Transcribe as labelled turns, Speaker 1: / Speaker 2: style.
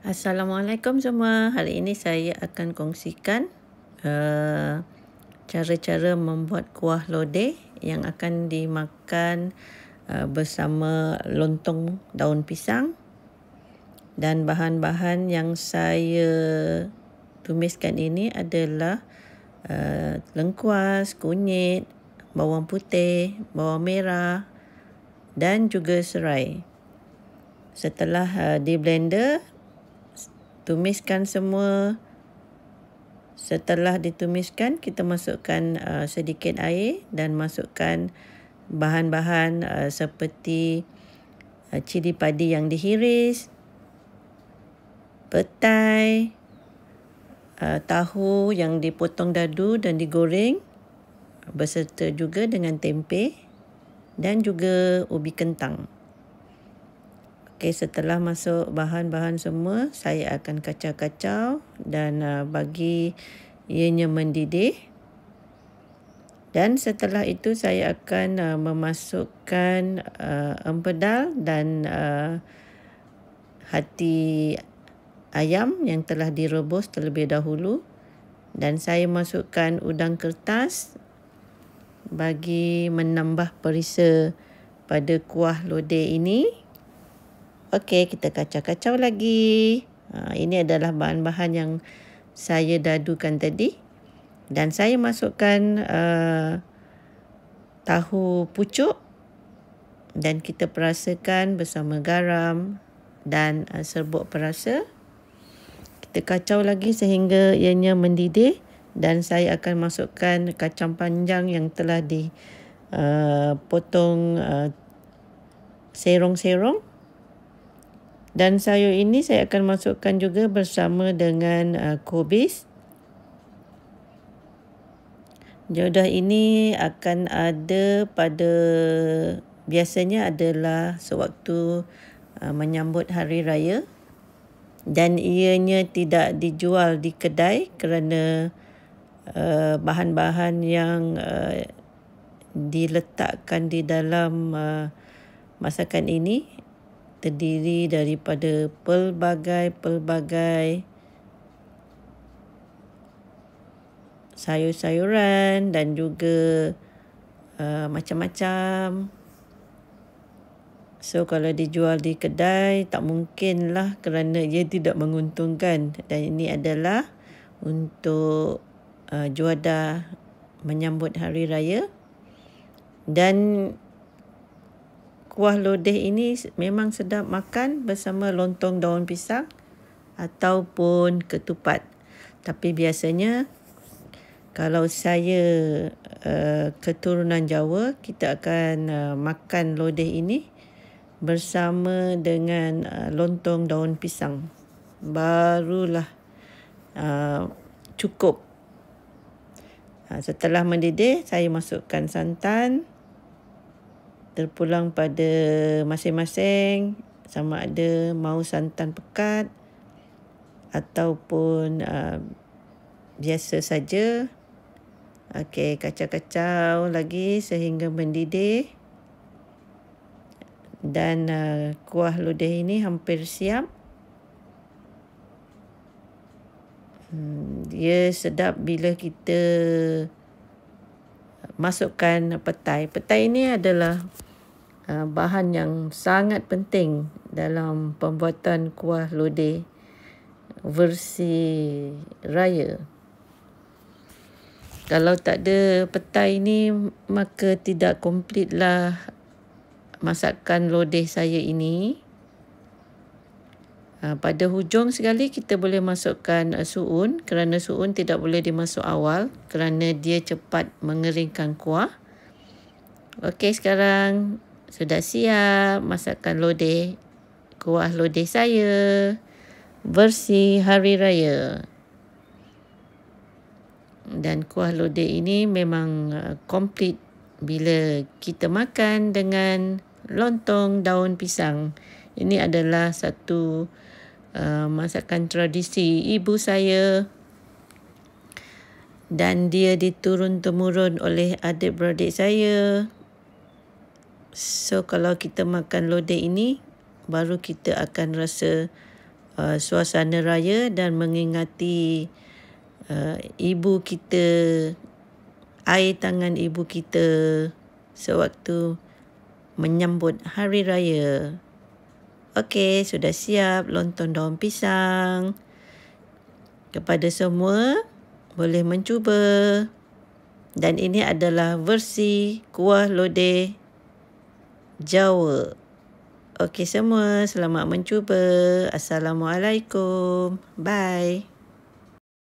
Speaker 1: Assalamualaikum semua. Hari ini saya akan kongsikan cara-cara membuat kuah lodeh yang akan dimakan bersama lontong daun pisang. Dan bahan-bahan yang saya tumiskan ini adalah lengkuas, kunyit, bawang putih, bawang merah dan juga serai. Setelah di blender, tumiskan semua. Setelah ditumiskan, kita masukkan sedikit air dan masukkan bahan-bahan seperti cili padi yang dihiris, petai, tahu yang dipotong dadu dan digoreng beserta juga dengan tempe dan juga ubi kentang. Okey, setelah masuk bahan-bahan semua, saya akan kacau-kacau dan bagi ianya mendidih. Dan setelah itu saya akan memasukkan empedal dan hati ayam yang telah direbus terlebih dahulu. Dan saya masukkan udang kertas bagi menambah perisa pada kuah lodeh ini. Okey, kita kacau-kacau lagi. Ini adalah bahan-bahan yang saya dadukan tadi. Dan saya masukkan tahu pucuk dan kita perasakan bersama garam dan serbuk perasa. Kita kacau lagi sehingga ianya mendidih dan saya akan masukkan kacang panjang yang telah dipotong serong-serong. Dan sayur ini saya akan masukkan juga bersama dengan kubis. Jodoh ini akan ada biasanya adalah sewaktu menyambut hari raya. Dan ianya tidak dijual di kedai kerana bahan-bahan yang diletakkan di dalam masakan ini terdiri daripada pelbagai sayur-sayuran dan juga macam-macam. So kalau dijual di kedai tak mungkinlah kerana ia tidak menguntungkan. Dan ini adalah untuk juadah menyambut hari raya. Dan kuah lodeh ini memang sedap makan bersama lontong daun pisang ataupun ketupat. Tapi biasanya kalau saya keturunan Jawa, kita akan makan lodeh ini bersama dengan lontong daun pisang. Barulah cukup. Setelah mendidih, saya masukkan santan. Terpulang pada masing-masing sama ada mahu santan pekat ataupun biasa saja. Okey, kacau-kacau lagi sehingga mendidih. Dan kuah lodeh ini hampir siap. Dia sedap bila kita masukkan petai. Petai ini adalah bahan yang sangat penting dalam pembuatan kuah lodeh versi raya. Kalau tak ada petai ini, maka tidak kompletlah masakan lodeh saya ini. Pada hujung sekali kita boleh masukkan suun kerana suun tidak boleh dimasuk awal kerana dia cepat mengeringkan kuah. Okey, sekarang sudah siap masakan lodeh, kuah lodeh saya versi hari raya. Dan kuah lodeh ini memang komplit bila kita makan dengan lontong daun pisang. Ini adalah satu masakan tradisi ibu saya dan dia diturun-temurun oleh adik-beradik saya. So kalau kita makan lodeh ini, baru kita akan rasa suasana raya dan mengingati ibu kita, air tangan ibu kita sewaktu menyambut hari raya. Okey, sudah siap lontong daun pisang. Kepada semua, boleh mencuba. Dan ini adalah versi kuah lodeh Jawa. Okey semua, selamat mencuba. Assalamualaikum. Bye.